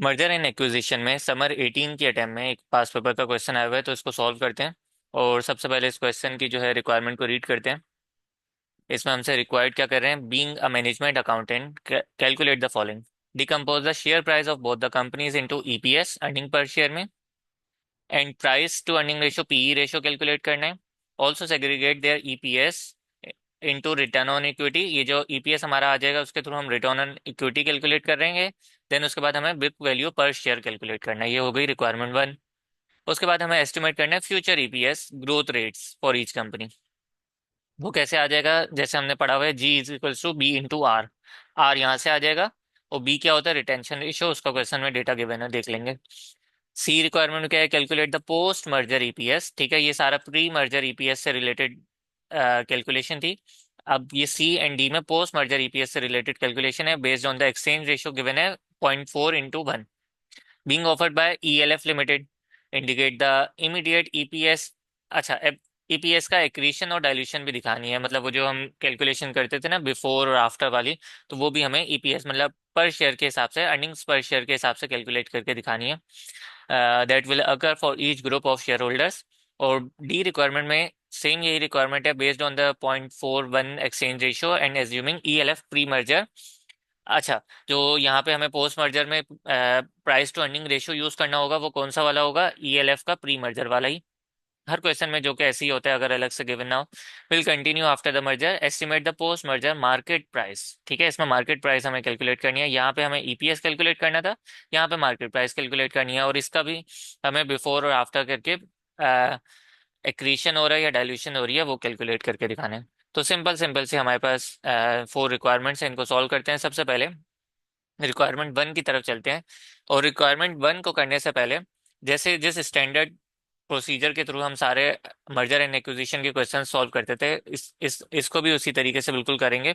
Merger and acquisition में summer 18 के attempt में एक पास पेपर का क्वेश्चन आया हुआ है, तो इसको सॉल्व करते हैं। और सबसे पहले इस क्वेश्चन की जो है रिक्वायरमेंट को रीड करते हैं। इसमें हमसे रिक्वायर्ड क्या कर रहे हैं, being a management accountant calculate the following. Decompose the share price of both the companies into EPS earning per share में, and price to earning ratio PE ratio calculate करना है। Also segregate their EPS into return on equity. ये जो EPS हमारा आ जाएगा उसके through हम return on equity calculate कर रहे हैं। देन उसके बाद हमें बुक वैल्यू पर शेयर कैलकुलेट करना है। ये हो गई रिक्वायरमेंट वन। उसके बाद हमें एस्टिमेट करना है future EPS growth rates for each company. वो कैसे आ जाएगा, जैसे हमने पढ़ा हुआ है G is equals to B into R. R यहाँ से आ जाएगा, और बी क्या होता है, रिटेंशन रेशियो। उसका क्वेश्चन में डेटा गिवन है, देख लेंगे। सी रिक्वायरमेंट क्या है, calculate the post merger EPS. ठीक है, ये सारा प्री मर्जर ईपीएस से रिलेटेड कैलकुलेशन थी। अब ये सी एंड डी में पोस्ट मर्जर ईपीएस से रिलेटेड कैलकुलेशन है, based on the exchange ratio given है 0.4 into 1, being offered by ELF limited. Indicate the immediate EPS. अच्छा, अब ईपीएस का एक्रीशन और डाइल्यूशन भी दिखानी है, मतलब वो जो हम कैलकुलेशन करते थे ना बिफोर और आफ्टर वाली, तो वो भी हमें ईपीएस मतलब पर शेयर के हिसाब से, अर्निंग्स पर शेयर के हिसाब से कैलकुलेट करके दिखानी है। That will occur for each group of shareholders. और डी रिक्वायरमेंट में सेम यही रिक्वायरमेंट है, based on the 0.41 exchange ratio and assuming ELF pre merger. अच्छा, जो यहाँ पे हमें पोस्ट मर्जर में price to earning ratio use करना होगा, वो कौन सा वाला होगा, ईएलएफ का प्री मर्जर वाला ही। हर क्वेश्चन में जो कि ऐसे ही होता है, अगर अलग से गिवन ना हो। Will continue after the merger, estimate the post merger market price. ठीक है, इसमें मार्केट प्राइस हमें कैलकुलेट करनी है। यहाँ पे हमें ईपीएस कैलकुलेट करना था, यहाँ पे मार्केट प्राइस कैलकुलेट करनी है। और इसका भी हमें बिफोर और आफ्टर करके एक्रीशन हो रहा है या डाइल्यूशन हो रही है वो कैलकुलेट करके दिखाना है। तो सिंपल सिंपल से हमारे पास फोर रिक्वायरमेंट्स हैं, इनको सॉल्व करते हैं। सबसे पहले रिक्वायरमेंट वन की तरफ चलते हैं। और रिक्वायरमेंट वन को करने से पहले, जैसे जिस स्टैंडर्ड प्रोसीजर के थ्रू हम सारे मर्जर एंड एक्विजिशन के क्वेश्चन सॉल्व करते थे, इसको भी उसी तरीके से बिल्कुल करेंगे।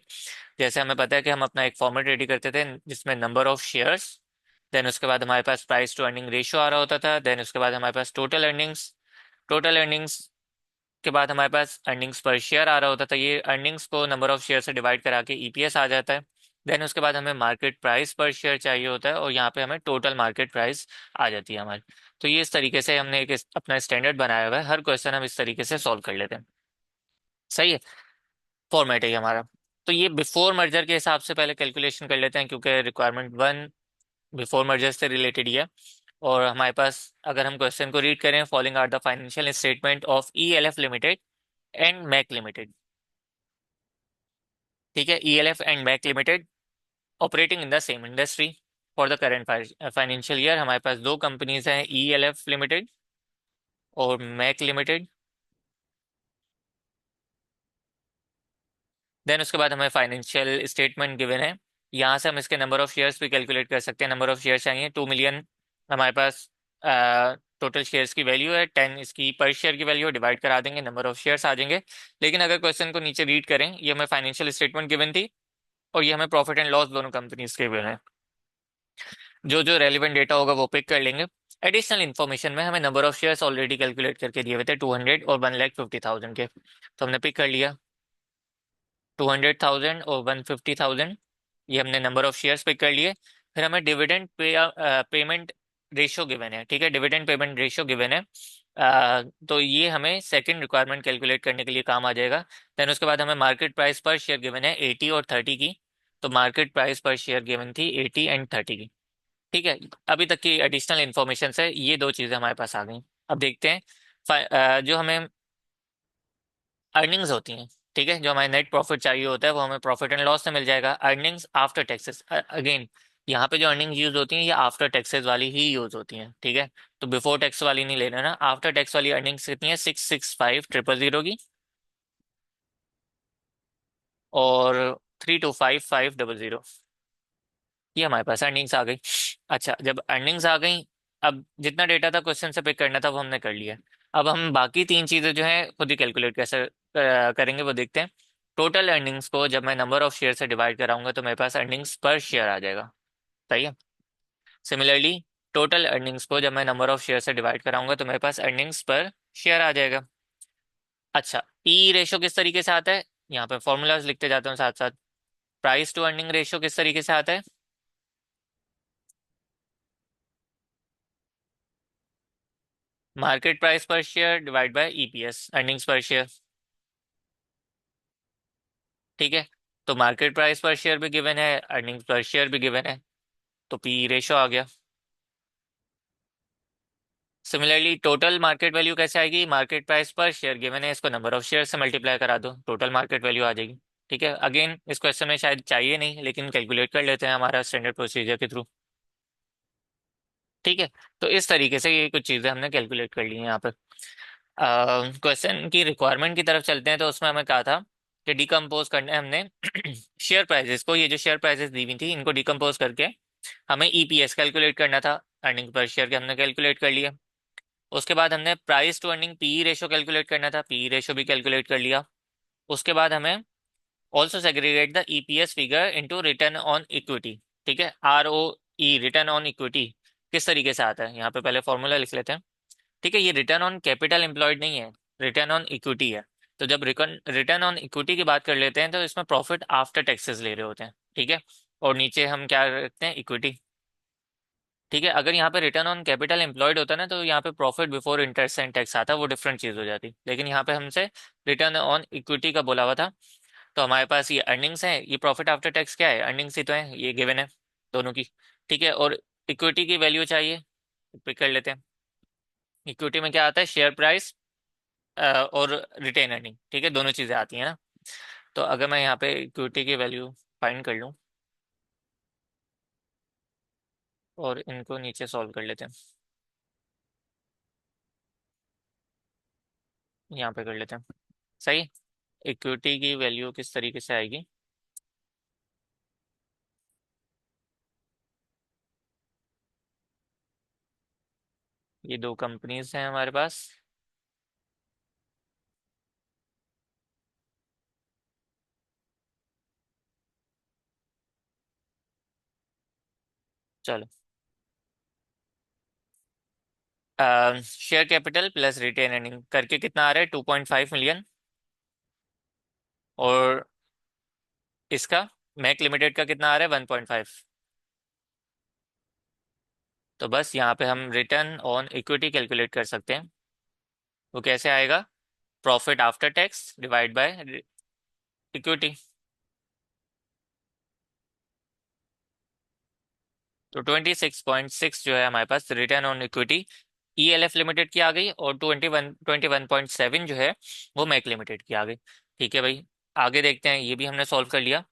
जैसे हमें पता है कि हम अपना एक फॉर्मेट रेडी करते थे जिसमें नंबर ऑफ शेयर्स, देन उसके बाद हमारे पास प्राइस टू अर्निंग रेशियो आ रहा होता था, देन उसके बाद हमारे पास टोटल अर्निंग्स के बाद हमारे पास अर्निंग्स पर शेयर आ रहा होता था। ये अर्निंग्स को नंबर ऑफ शेयर से डिवाइड करा के ईपीएस आ जाता है। देन उसके बाद हमें मार्केट प्राइस पर शेयर चाहिए होता है, और यहाँ पे हमें टोटल मार्केट प्राइस आ जाती है हमारी। तो ये इस तरीके से हमने एक अपना स्टैंडर्ड बनाया हुआ है, हर क्वेश्चन हम इस तरीके से सॉल्व कर लेते हैं। सही है, फॉर्मेट है ये हमारा। तो ये बिफोर मर्जर के हिसाब से पहले कैलकुलेशन कर लेते हैं, क्योंकि रिक्वायरमेंट वन बिफोर मर्जर से रिलेटेड ही है। और हमारे पास, अगर हम क्वेश्चन को रीड करें, following are the financial statement of ELF limited and Mac limited. ठीक है, ELF and Mac limited operating in the same industry for the current financial year. हमारे पास दो कंपनीज हैं, ईएलएफ लिमिटेड और मैक लिमिटेड। देन उसके बाद हमें फाइनेंशियल स्टेटमेंट गिवन है। यहाँ से हम इसके नंबर ऑफ शेयर्स भी कैलकुलेट कर सकते हैं। नंबर ऑफ शेयर चाहिए 2 मिलियन। हमारे पास टोटल शेयर्स की वैल्यू है 10, इसकी पर शेयर की वैल्यू डिवाइड करा देंगे, नंबर ऑफ शेयर्स आ जाएंगे। लेकिन अगर क्वेश्चन को नीचे रीड करें, ये हमें फाइनेंशियल स्टेटमेंट गिवन थी, और ये हमें प्रॉफिट एंड लॉस दोनों कंपनीज के गिवन है। जो जो रेलिवेंट डेटा होगा वो पिक कर लेंगे। एडिशनल इन्फॉर्मेशन में हमें number of shares already calculate करके दिए हुए थे, 200 और 1,50,000 के, तो हमने पिक कर लिया 200,000 और 150,000। ये हमने नंबर ऑफ शेयर्स पिक कर लिए। फिर हमें डिविडेंड पेमेंट रेशियो गिवन है। ठीक है, डिविडेंड पेमेंट रेशियो गिवन है। तो ये हमें सेकंड रिक्वायरमेंट कैलकुलेट करने के लिए काम आ जाएगा। देन उसके बाद हमें मार्केट प्राइस पर शेयर गिवन है 80 और 30 की। तो मार्केट प्राइस पर शेयर गिवन थी 80 एंड 30 की। ठीक है, अभी तक की एडिशनल इन्फॉर्मेशन से ये दो चीज़ें हमारे पास आ गई। अब देखते हैं जो हमें अर्निंग्स होती हैं। ठीक है, जो हमारे नेट प्रॉफिट चाहिए होता है वो हमें प्रॉफिट एंड लॉस से मिल जाएगा। अर्निंग्स आफ्टर टैक्सेस, अगेन यहाँ पे जो अर्निंग्स यूज होती हैं ये आफ्टर टैक्सेस वाली ही यूज होती हैं। ठीक है, तो बिफोर टैक्स वाली नहीं लेना ना। आफ्टर टैक्स वाली अर्निंग्स कितनी है, 665,000 की, और 325500। ये हमारे पास अर्निंग्स आ गई। अच्छा, जब अर्निंग्स आ गई, अब जितना डेटा था क्वेश्चन से पिक करना था वो हमने कर लिया। अब हम बाकी तीन चीजें जो है खुद ही कैलकुलेट कैसे करेंगे वो देखते हैं। टोटल अर्निंग्स को जब मैं नंबर ऑफ शेयर से डिवाइड कराऊंगा तो मेरे पास अर्निंग्स पर शेयर आ जाएगा। सही है। सिमिलरली, टोटल अर्निंग्स को जब मैं नंबर ऑफ शेयर से डिवाइड कराऊंगा तो मेरे पास अर्निंग्स पर शेयर आ जाएगा। अच्छा, पी रेशो किस तरीके से आता है, यहाँ पे फॉर्मूलाज लिखते जाते हैं साथ साथ। प्राइस टू अर्निंग रेशियो किस तरीके से आता है, मार्केट प्राइस पर share divide by EPS, earnings पर शेयर। ठीक है, तो मार्केट प्राइस पर शेयर भी गिवन है, अर्निंग्स पर शेयर भी गिवन है, तो पी रेशो आ गया। सिमिलरली टोटल मार्केट वैल्यू कैसे आएगी, मार्केट प्राइस पर शेयर गिवन है, इसको नंबर ऑफ शेयर से मल्टीप्लाई करा दो, टोटल मार्केट वैल्यू आ जाएगी। ठीक है, अगेन इस क्वेश्चन में शायद चाहिए नहीं, लेकिन कैलकुलेट कर लेते हैं हमारा स्टैंडर्ड प्रोसीजर के थ्रू। ठीक है, तो इस तरीके से ये कुछ चीज़ें हमने कैलकुलेट कर ली हैं यहाँ पर। क्वेश्चन की रिक्वायरमेंट की तरफ चलते हैं, तो उसमें हमें कहा था कि डिकम्पोज करना है हमने शेयर प्राइजेस को, ये जो शेयर प्राइजेस दी हुई थी इनको डिकम्पोज करके हमें ईपीएस कैलकुलेट करना था, अर्निंग पर शेयर के हमने कैलकुलेट कर लिया। उसके बाद हमने price to earning PE ratio calculate करना था, पीई रेशो भी कैलकुलेट कर लिया। उसके बाद हमें also segregate the EPS figure into return on equity. ठीक है, ROE, रिटर्न ऑन इक्विटी किस तरीके से आता है, यहाँ पे पहले फॉर्मूला लिख लेते हैं। ठीक है, ये रिटर्न ऑन कैपिटल एम्प्लॉयड नहीं है, रिटर्न ऑन इक्विटी है। तो जब रिटर्न ऑन इक्विटी की बात कर लेते हैं तो इसमें प्रॉफिट आफ्टर टैक्सेस ले रहे होते हैं। ठीक है, और नीचे हम क्या रखते हैं, इक्विटी। ठीक है, अगर यहाँ पे रिटर्न ऑन कैपिटल एम्प्लॉयड होता ना, तो यहाँ पे profit before interest and tax आता, वो डिफरेंट चीज हो जाती, लेकिन यहाँ पे हमसे रिटर्न ऑन इक्विटी का बोला हुआ था। तो हमारे पास ये अर्निंग्स है, ये प्रॉफिट आफ्टर टैक्स क्या है, अर्निंग्स ही तो है, ये गिवन है दोनों की। ठीक है, और इक्विटी की वैल्यू चाहिए, पिक कर लेते हैं। इक्विटी में क्या आता है, शेयर प्राइस और रिटेन अर्निंग। ठीक है, दोनों चीज़ें आती हैं ना। तो अगर मैं यहाँ पे इक्विटी की वैल्यू फाइंड कर लूँ और इनको नीचे सॉल्व कर लेते हैं, यहाँ पे कर लेते हैं। सही, इक्विटी की वैल्यू किस तरीके से आएगी, ये दो कंपनीज हैं हमारे पास। चलो, share capital plus retain earning करके कितना आ रहा है, 2.5 मिलियन। और इसका मैक लिमिटेड का कितना आ रहा है, 1.5। तो बस यहाँ पे हम रिटर्न ऑन इक्विटी कैलकुलेट कर सकते हैं। वो कैसे आएगा, profit after tax divide by equity. तो 26.6 जो है हमारे पास return on equity ELF limited की आ गई, और 21.7 जो है वो मैक लिमिटेड की आ गई। ठीक है भाई, आगे देखते हैं, ये भी हमने सॉल्व कर लिया।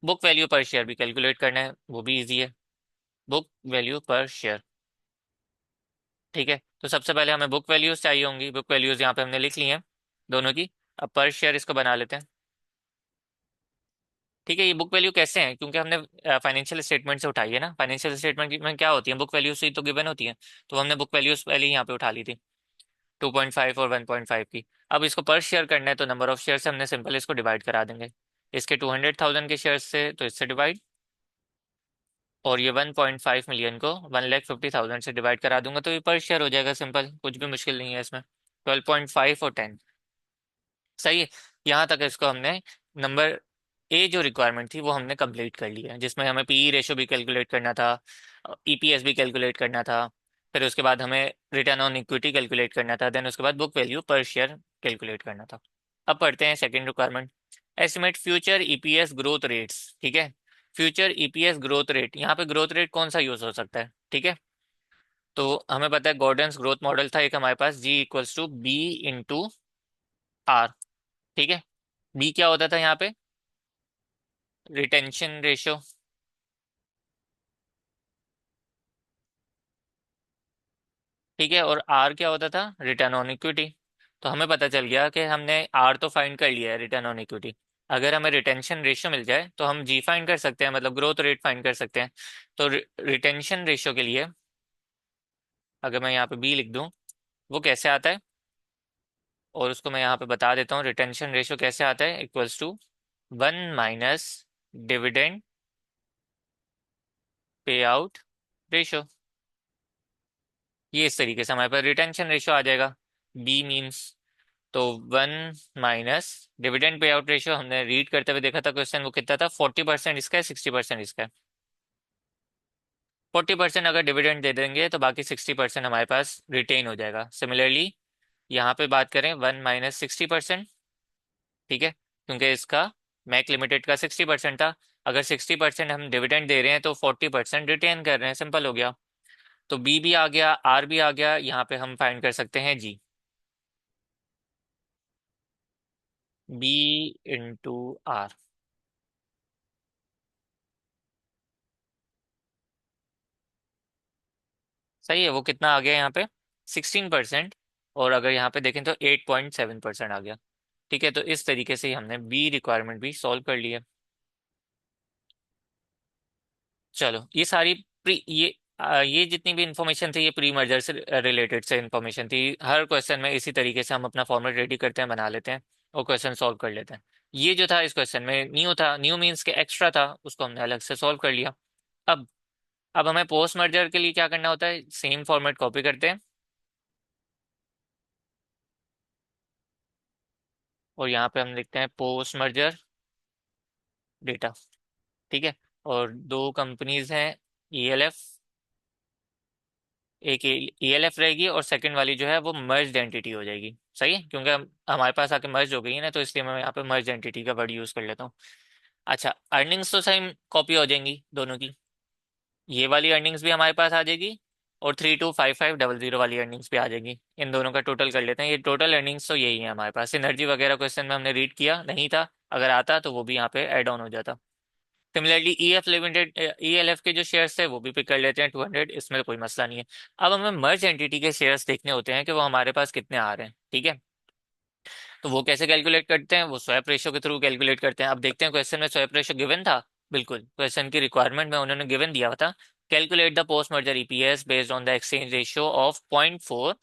बुक वैल्यू पर शेयर भी कैलकुलेट करना है, वो भी इजी है, बुक वैल्यू पर शेयर। ठीक है, तो सबसे पहले हमें बुक वैल्यूज चाहिए होंगी, बुक वैल्यूज यहाँ पे हमने लिख ली हैं दोनों की। अब पर शेयर इसको बना लेते हैं। ठीक है, ये बुक वैल्यू कैसे है, क्योंकि हमने फाइनेंशियल स्टेटमेंट से उठाई है ना, फाइनेंशियल स्टेटमेंट में क्या होती है, बुक वैल्यूज ही तो गिवन होती है। तो हमने बुक वैल्यूज पहले ही यहाँ पे उठा ली थी, 2.5 और 1.5 की। अब इसको पर शेयर करना है, तो नंबर ऑफ शेयर से हमने सिंपल इसको डिवाइड करा देंगे, इसके 200,000 के शेयर से तो इससे डिवाइड, और ये 1.5 मिलियन को 1,50,000 से डिवाइड करा दूंगा, तो ये पर शेयर हो जाएगा, सिंपल, कुछ भी मुश्किल नहीं है इसमें। 12.5 और 10। सही है, यहाँ तक इसको हमने नंबर ए जो रिक्वायरमेंट थी वो हमने कंप्लीट कर ली है, जिसमें हमें पीई रेशो भी कैलकुलेट करना था, ईपीएस भी कैलकुलेट करना था, फिर उसके बाद हमें रिटर्न ऑन इक्विटी कैलकुलेट करना था, देन उसके बाद बुक वैल्यू पर शेयर कैलकुलेट करना था। अब पढ़ते हैं second requirement, estimate future EPS growth rates. ठीक है, फ्यूचर ईपीएस ग्रोथ रेट, यहाँ पे ग्रोथ रेट कौन सा यूज हो सकता है। ठीक है, तो हमें पता है गॉर्डन्स ग्रोथ मॉडल था एक हमारे पास, G = B × R। ठीक है, बी क्या होता था यहाँ पे, रिटेंशन रेशो। ठीक है, और आर क्या होता था, रिटर्न ऑन इक्विटी। तो हमें पता चल गया कि हमने आर तो फाइंड कर लिया है, रिटर्न ऑन इक्विटी। अगर हमें रिटेंशन रेशियो मिल जाए तो हम जी फाइंड कर सकते हैं, मतलब ग्रोथ रेट फाइंड कर सकते हैं। तो रिटेंशन रेशियो के लिए अगर मैं यहाँ पे बी लिख दूं, वो कैसे आता है, और उसको मैं यहाँ पे बता देता हूँ, रिटेंशन रेशियो कैसे आता है, =1 - डिविडेंड पे आउट रेशियो। ये इस तरीके से हमारे पास रिटेंशन रेशियो आ जाएगा, बी मीन्स, तो 1 - डिविडेंड पे आउट रेशियो, हमने रीड करते हुए देखा था क्वेश्चन, वो कितना था, 40% इसका है, 60% इसका है। 40% अगर डिविडेंड दे देंगे तो बाकी 60% हमारे पास रिटेन हो जाएगा। सिमिलरली यहाँ पे बात करें 1 - 60%, ठीक है, क्योंकि इसका मैक लिमिटेड का 60% था। अगर 60% हम डिविडेंड दे रहे हैं तो 40% रिटेन कर रहे हैं, सिंपल हो गया। तो बी भी आ गया, आर भी आ गया, यहाँ पे हम फाइंड कर सकते हैं जी। B into are. सही है, वो कितना आ गया यहाँ पे? 16%। और अगर यहाँ पे देखें तो 8.7% आ गया। ठीक है, तो इस तरीके से ही हमने बी रिक्वायरमेंट भी सॉल्व कर लिया। चलो ये सारी प्री ये जितनी भी इंफॉर्मेशन थी ये प्री मर्जर से रिलेटेड से इंफॉर्मेशन थी। हर क्वेश्चन में इसी तरीके से हम अपना फॉर्मेट रेडी करते हैं, बना लेते हैं और क्वेश्चन सॉल्व कर लेते हैं। ये जो था इस क्वेश्चन में न्यू था, न्यू मीन्स के एक्स्ट्रा था, उसको हमने अलग से सॉल्व कर लिया। अब अब हमें पोस्ट मर्जर के लिए क्या करना होता है, सेम फॉर्मेट कॉपी करते हैं और यहाँ पे हम लिखते हैं पोस्ट मर्जर डेटा। ठीक है, और दो कंपनीज हैं, ईएलएफ, एक ईएलएफ रहेगी और सेकंड वाली जो है वो मर्ज्ड एंटिटी हो जाएगी। सही है, क्योंकि हमारे पास आके मर्ज हो गई है ना, तो इसलिए मैं यहाँ पे मर्ज एंटिटी का वर्ड यूज कर लेता हूँ। अच्छा, अर्निंग्स तो सेम कॉपी हो जाएंगी दोनों की। ये वाली अर्निंग्स भी हमारे पास आ जाएगी और 325500 वाली अर्निंग्स भी आ जाएगी। इन दोनों का टोटल कर लेते हैं। ये टोटल अर्निंग्स तो यही है हमारे पास। सिनर्जी वगैरह क्वेश्चन में हमने रीड किया नहीं था, अगर आता तो वो भी यहाँ पे ऐड ऑन हो जाता। सिमिलरली ईएफ लिमिटेड, ईएलएफ के जो शेयर्स थे वो भी पिक कर लेते हैं 200, इसमें कोई मसला नहीं है। अब हमें मर्ज एंटिटी के शेयर्स देखने होते हैं कि वो हमारे पास कितने आ रहे हैं। ठीक है, तो वो कैसे कैलकुलेट करते हैं, वो स्वैप रेशो के थ्रू कैलकुलेट करते हैं। अब देखते हैं क्वेश्चन में स्वैप रेशो गिवन था, बिल्कुल क्वेश्चन की रिक्वायरमेंट में उन्होंने गिवन दिया था, calculate the post merger EPS based on the exchange ratio of 0.4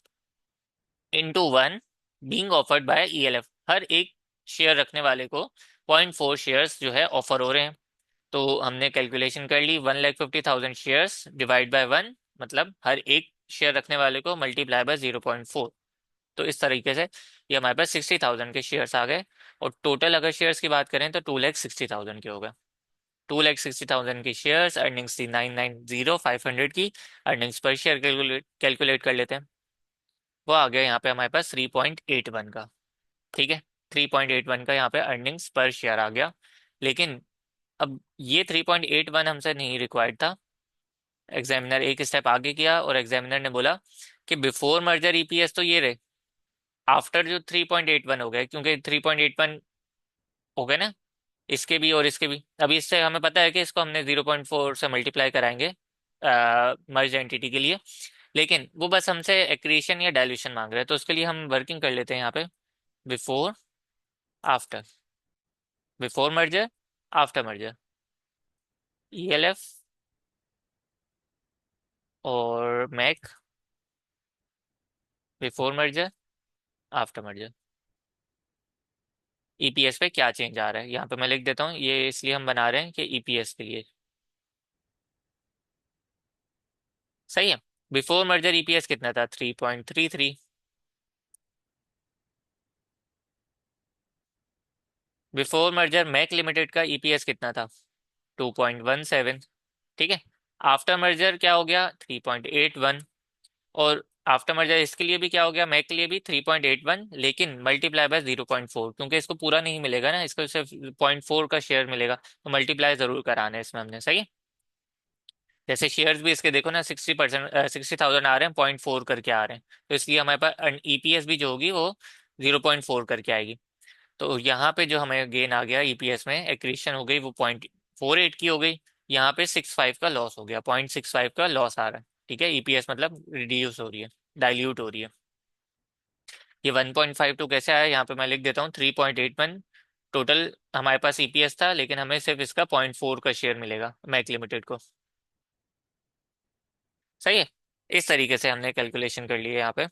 into 1 being offered by ELF. हर एक शेयर रखने वाले को 0.4 शेयर्स जो है ऑफर हो रहे हैं। तो हमने कैलकुलेशन कर ली, 1,50,000 शेयर्स डिवाइड बाय 1, मतलब हर एक शेयर रखने वाले को मल्टीप्लाई बाय 0.4। तो इस तरीके से ये हमारे पास 60,000 के शेयर्स आ गए। और टोटल अगर शेयर्स की बात करें तो 2,60,000 के हो गए। 2,60,000 की शेयर्स, अर्निंग्स थी 990,500 की। अर्निंग्स पर शेयर कैलकुलेट कैलकुलेट कर लेते हैं। वो आ गया यहाँ पे हमारे पास 3.81 का। ठीक है, 3.81 का यहाँ पे अर्निंग्स पर शेयर आ गया। लेकिन अब ये 3.81 हमसे नहीं रिक्वायर्ड था। एग्जामिनर एक स्टेप आगे किया और एग्जामिनर ने बोला कि बिफोर मर्जर ईपीएस तो ये रहे, आफ्टर जो 3.81 हो गए, क्योंकि 3.81 हो गए ना इसके भी और इसके भी। अभी इससे हमें पता है कि इसको हमने 0.4 से मल्टीप्लाई कराएंगे मर्ज एंटिटी के लिए। लेकिन वो बस हमसे एक्रीशन या डाइल्यूशन मांग रहे हैं, तो उसके लिए हम वर्किंग कर लेते हैं यहाँ पे। Before, after, before merger, after merger, ELF और Mac, before merger, after merger. EPS पे क्या चेंज आ रहा है यहाँ पे मैं लिख देता हूँ, ये इसलिए हम बना रहे हैं कि ईपीएस के लिए। सही है, बिफोर मर्जर ईपीएस कितना था, 3.33। बिफोर मर्जर मैक लिमिटेड का ईपीएस कितना था, 2.17। ठीक है, आफ्टर मर्जर क्या हो गया, 3.81। और आफ्टर मर्जर इसके लिए भी क्या हो गया, मैक के लिए भी 3.81, लेकिन मल्टीप्लाई बाय 0.4, क्योंकि इसको पूरा नहीं मिलेगा ना, इसको सिर्फ 0.4 का शेयर मिलेगा, तो मल्टीप्लाई जरूर कराना है इसमें हमने। सही है, जैसे शेयर्स भी इसके देखो ना, 60,000 आ रहे हैं, 0.4 करके आ रहे हैं, तो इसलिए हमारे पास ईपीएस भी जो होगी वो 0.4 करके आएगी। तो यहाँ पे जो हमें गेन आ गया ईपीएस में, एक्रीशन हो गई वो 0.48 की हो गई। यहाँ पे 65 का लॉस हो गया, 0.65 का लॉस आ रहा है। ठीक है, ईपीएस मतलब रिड्यूस हो रही है, डाइल्यूट हो रही है। ये 1.52 कैसे आया, यहाँ पे मैं लिख देता हूँ, 3.81 टोटल हमारे पास ईपीएस था, लेकिन हमें सिर्फ इसका 0.4 का शेयर मिलेगा मैक लिमिटेड को। सही है, इस तरीके से हमने कैलकुलेशन कर ली है यहाँ पे।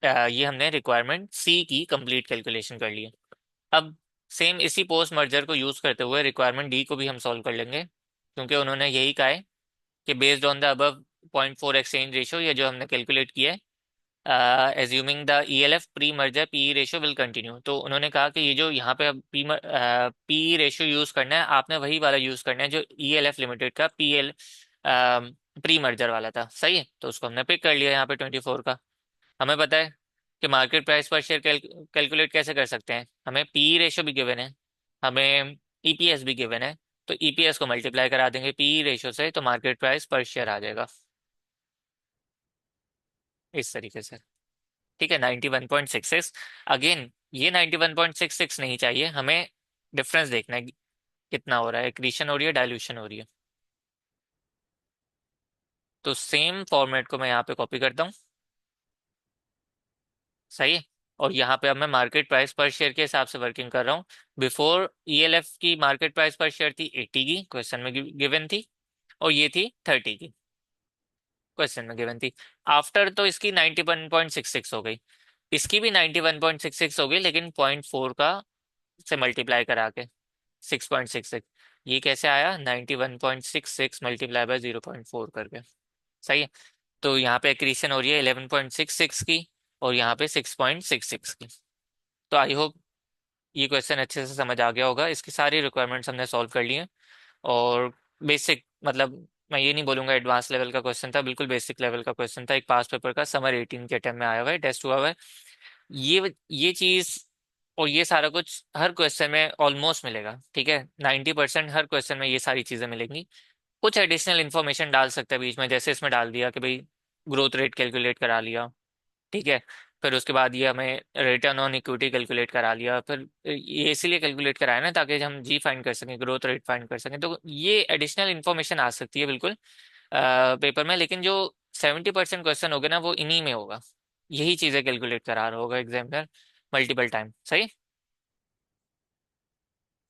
ये हमने रिक्वायरमेंट सी की कंप्लीट कैलकुलेशन कर ली है। अब सेम इसी पोस्ट मर्जर को यूज करते हुए रिक्वायरमेंट डी को भी हम सॉल्व कर लेंगे, क्योंकि उन्होंने यही कहा है कि based on the above 0.4 exchange ratio, ये जो हमने कैलकुलेट किया है, assuming the ELF pre merger P ratio will continue. तो उन्होंने कहा कि ये जो यहाँ पे पी रेशियो यूज करना है, आपने वही वाला यूज करना है जो ईएलएफ लिमिटेड का पीएल प्री मर्जर वाला था, सही है, तो उसको हमने पिक कर लिया यहाँ पे 24 का। हमें पता है कि मार्केट प्राइस पर शेयर कैलकुलेट कैसे कर सकते हैं, हमें पी रेशो भी गिवन है, हमें ईपीएस भी गिवन है। तो ईपीएस को मल्टीप्लाई करा देंगे पी रेशो से, तो मार्केट प्राइस पर शेयर आ जाएगा इस तरीके से। ठीक है, 91.66। अगेन ये 91.66 नहीं चाहिए हमें, डिफरेंस देखना है कितना हो रहा है, एक्रीशन हो रही है, डाइल्यूशन हो रही है। तो सेम फॉर्मेट को मैं यहाँ पे कॉपी करता हूँ, सही है। और यहाँ पे अब मैं मार्केट प्राइस पर शेयर के हिसाब से वर्किंग कर रहा हूँ। बिफोर ईएलएफ की मार्केट प्राइस पर शेयर थी 80 की, क्वेश्चन में गिवन थी, और ये थी 30 की, क्वेश्चन में गिवन थी। आफ्टर तो इसकी 91.66 हो गई, इसकी भी 91.66 हो गई, लेकिन 0.4 का से मल्टीप्लाई करा के 6.66। ये कैसे आया, 91.66 मल्टीप्लाई बाय 0.4 करके, सही है। तो यहाँ पे एक्रीशन हो रही है 11.66 की, और यहाँ पे 6.66 की। तो आई होप ये क्वेश्चन अच्छे से समझ आ गया होगा, इसकी सारी रिक्वायरमेंट्स हमने सॉल्व कर ली हैं। और बेसिक मतलब मैं ये नहीं बोलूंगा एडवांस लेवल का क्वेश्चन था, बिल्कुल बेसिक लेवल का क्वेश्चन था, एक पास पेपर का समर 18 के टाइम में आया हुआ है, टेस्ट हुआ हुआ है। ये चीज और ये सारा कुछ हर क्वेश्चन में ऑलमोस्ट मिलेगा, ठीक है, 90% हर क्वेश्चन में ये सारी चीजें मिलेंगी। कुछ एडिशनल इन्फॉर्मेशन डाल सकते हैं बीच में, जैसे इसमें डाल दिया कि भाई ग्रोथ रेट कैलकुलेट करा लिया, ठीक है। फिर उसके बाद ये हमें रिटर्न ऑन इक्विटी कैलकुलेट करा लिया, फिर ये इसीलिए कैलकुलेट कराया ना ताकि हम जी फाइंड कर सकें, ग्रोथ रेट फाइंड कर सकें। तो ये एडिशनल इन्फॉर्मेशन आ सकती है बिल्कुल पेपर में, लेकिन जो 70% क्वेश्चन होगा ना वो इन्हीं में होगा, यही चीज़ें कैलकुलेट करा रहा होगा एग्जामिनर मल्टीपल टाइम, सही।